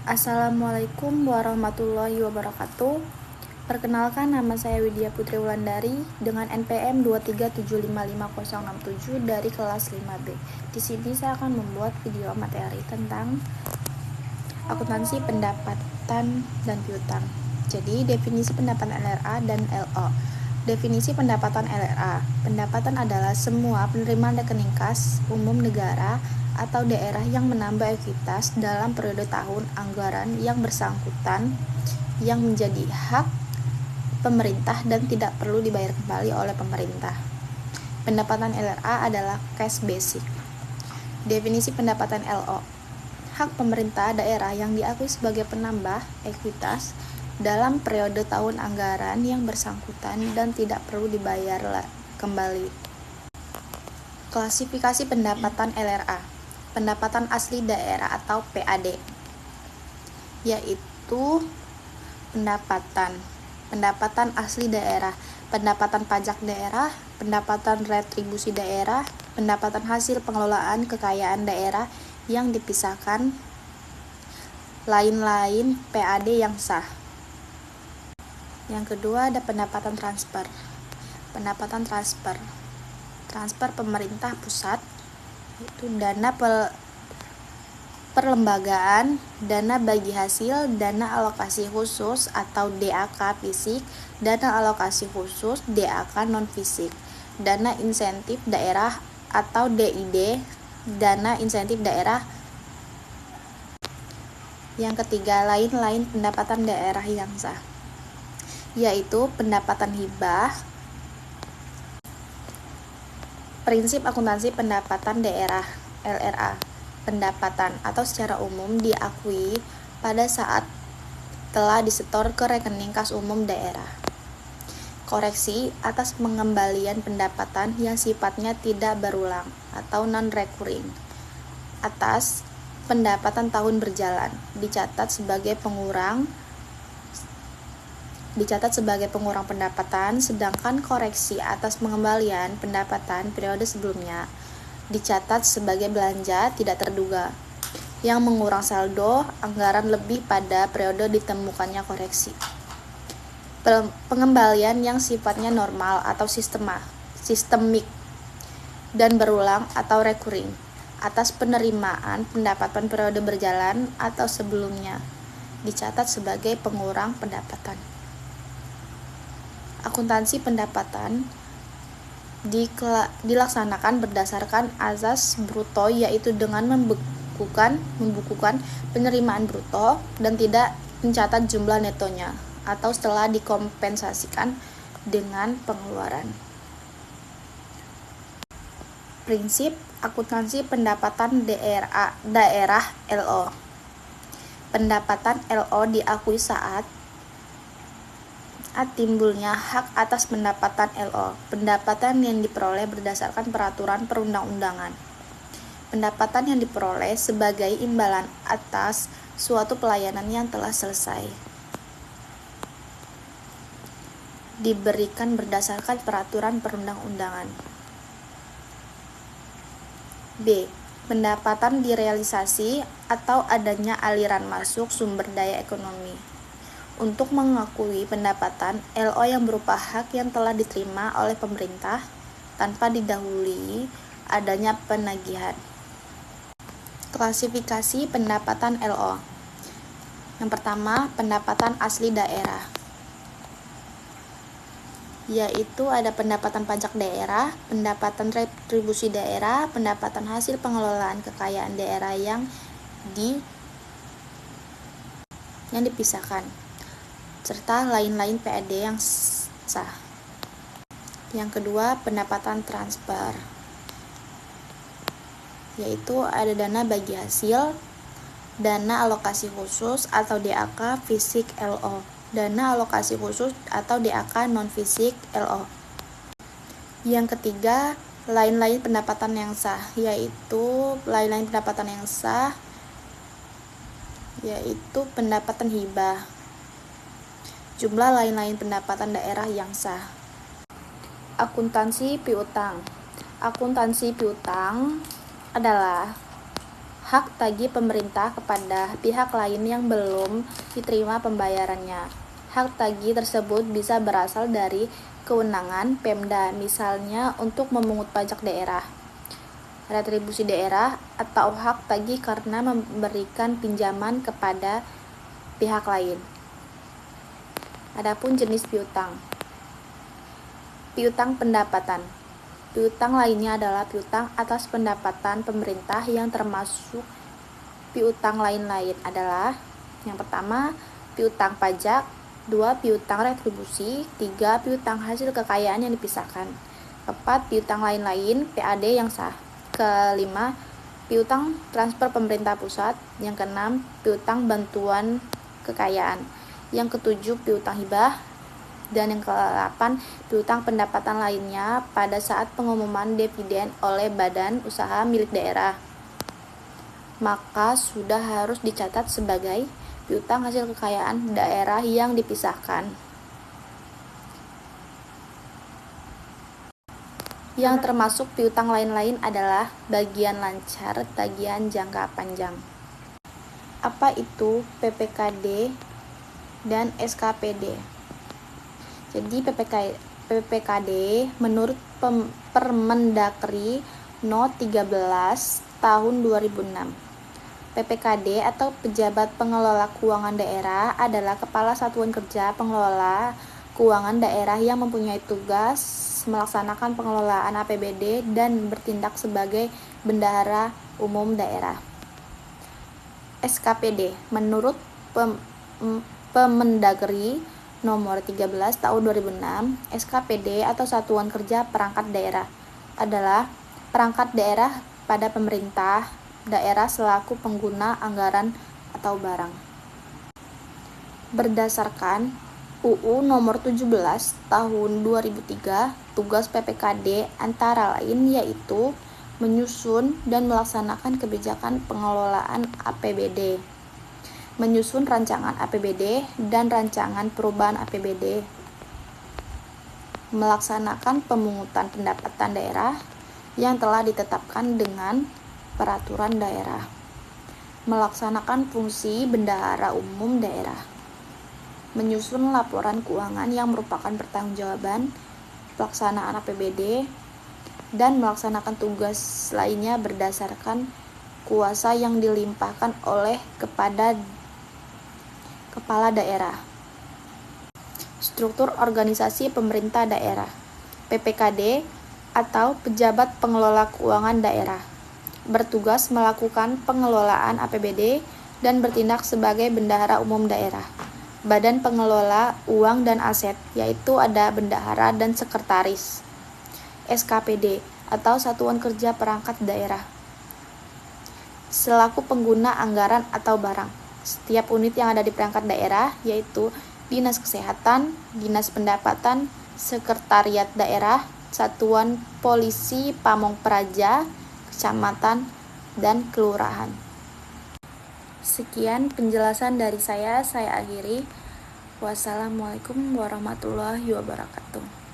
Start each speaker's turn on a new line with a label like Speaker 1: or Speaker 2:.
Speaker 1: Assalamualaikum warahmatullahi wabarakatuh. Perkenalkan, nama saya Widya Putri Wulandari dengan NPM 237555067 dari kelas 5B. Di sini saya akan membuat video materi tentang akuntansi pendapatan dan piutang. Jadi, definisi pendapatan LRA dan LO. Definisi pendapatan LRA. Pendapatan adalah semua penerimaan rekening kas umum negara atau daerah yang menambah ekuitas dalam periode tahun anggaran yang bersangkutan yang menjadi hak pemerintah dan tidak perlu dibayar kembali oleh pemerintah. Pendapatan LRA adalah cash basic. Definisi pendapatan LO. Hak pemerintah daerah yang diakui sebagai penambah ekuitas dalam periode tahun anggaran yang bersangkutan dan tidak perlu dibayar kembali. Klasifikasi pendapatan LRA. Pendapatan asli daerah atau PAD, yaitu pendapatan asli daerah, pendapatan pajak daerah, pendapatan retribusi daerah, pendapatan hasil pengelolaan kekayaan daerah yang dipisahkan, lain-lain PAD yang sah. Yang kedua ada pendapatan transfer. Pendapatan transfer pemerintah pusat, yaitu dana perlembagaan, dana bagi hasil, dana alokasi khusus atau DAK fisik, dana alokasi khusus DAK non fisik, dana insentif daerah atau DID, dana insentif daerah. Yang ketiga, lain-lain pendapatan daerah yang sah, yaitu pendapatan hibah. Prinsip akuntansi pendapatan daerah LRA. Pendapatan atau secara umum diakui pada saat telah disetor ke rekening kas umum daerah. Koreksi atas pengembalian pendapatan yang sifatnya tidak berulang atau non-recurring atas pendapatan tahun berjalan dicatat sebagai pengurang pendapatan, sedangkan koreksi atas pengembalian pendapatan periode sebelumnya dicatat sebagai belanja tidak terduga yang mengurang saldo anggaran lebih pada periode ditemukannya koreksi. Pengembalian yang sifatnya normal atau sistemik dan berulang atau recurring atas penerimaan pendapatan periode berjalan atau sebelumnya dicatat sebagai pengurang pendapatan. Akuntansi pendapatan dilaksanakan berdasarkan azas bruto, yaitu dengan membukukan penerimaan bruto dan tidak mencatat jumlah netonya atau setelah dikompensasikan dengan pengeluaran. Prinsip akuntansi pendapatan daerah LO. Pendapatan LO diakui saat timbulnya hak atas pendapatan LO, pendapatan yang diperoleh berdasarkan peraturan perundang-undangan. Pendapatan yang diperoleh sebagai imbalan atas suatu pelayanan yang telah selesai. Diberikan berdasarkan peraturan perundang-undangan. B. Pendapatan direalisasi atau adanya aliran masuk sumber daya ekonomi. Untuk mengakui pendapatan LO yang berupa hak yang telah diterima oleh pemerintah tanpa didahului adanya penagihan. Klasifikasi pendapatan LO. Yang pertama, pendapatan asli daerah, yaitu ada pendapatan pajak daerah, pendapatan retribusi daerah, pendapatan hasil pengelolaan kekayaan daerah yang dipisahkan, serta lain-lain PAD yang sah. Yang kedua, pendapatan transfer, yaitu ada dana bagi hasil, dana alokasi khusus atau DAK fisik LO, dana alokasi khusus atau DAK non fisik LO. Yang ketiga, lain-lain pendapatan yang sah, yaitu pendapatan hibah. Jumlah lain-lain pendapatan daerah yang sah. Akuntansi piutang. Akuntansi piutang adalah hak tagih pemerintah kepada pihak lain yang belum diterima pembayarannya. Hak tagih tersebut bisa berasal dari kewenangan Pemda, misalnya untuk memungut pajak daerah, retribusi daerah, atau hak tagih karena memberikan pinjaman kepada pihak lain. Adapun jenis piutang. Piutang pendapatan. Piutang lainnya adalah piutang atas pendapatan pemerintah yang termasuk piutang lain-lain adalah yang pertama, piutang pajak, 2. Piutang retribusi, 3. Piutang hasil kekayaan yang dipisahkan, 4. Piutang lain-lain PAD yang sah, kelima, piutang transfer pemerintah pusat, yang keenam, piutang bantuan kekayaan, yang ketujuh, piutang hibah, dan yang ke-8 piutang pendapatan lainnya pada saat pengumuman dividen oleh badan usaha milik daerah, maka sudah harus dicatat sebagai piutang hasil kekayaan daerah yang dipisahkan. Yang termasuk piutang lain-lain adalah bagian lancar tagihan jangka panjang. Apa itu PPKD dan SKPD? Jadi PPKD menurut Permendagri No 13 tahun 2006. PPKD atau Pejabat Pengelola Keuangan Daerah adalah kepala satuan kerja pengelola keuangan daerah yang mempunyai tugas melaksanakan pengelolaan APBD dan bertindak sebagai bendahara umum daerah. SKPD menurut Permendagri Nomor 13 tahun 2006, SKPD atau Satuan Kerja Perangkat Daerah adalah perangkat daerah pada pemerintah daerah selaku pengguna anggaran atau barang. Berdasarkan UU Nomor 17 tahun 2003, tugas PPKD antara lain yaitu menyusun dan melaksanakan kebijakan pengelolaan APBD, menyusun rancangan APBD dan rancangan perubahan APBD, melaksanakan pemungutan pendapatan daerah yang telah ditetapkan dengan peraturan daerah, melaksanakan fungsi bendahara umum daerah, menyusun laporan keuangan yang merupakan pertanggungjawaban pelaksanaan APBD, dan melaksanakan tugas lainnya berdasarkan kuasa yang dilimpahkan oleh kepada Kepala Daerah. Struktur organisasi pemerintah daerah. PPKD atau Pejabat Pengelola Keuangan Daerah bertugas melakukan pengelolaan APBD dan bertindak sebagai bendahara umum daerah. Badan pengelola uang dan aset, yaitu ada bendahara dan sekretaris. SKPD atau Satuan Kerja Perangkat Daerah selaku pengguna anggaran atau barang. Setiap unit yang ada di perangkat daerah, yaitu Dinas Kesehatan, Dinas Pendapatan, Sekretariat Daerah, Satuan Polisi Pamong Praja, Kecamatan, dan Kelurahan. Sekian penjelasan dari saya akhiri. Wassalamualaikum warahmatullahi wabarakatuh.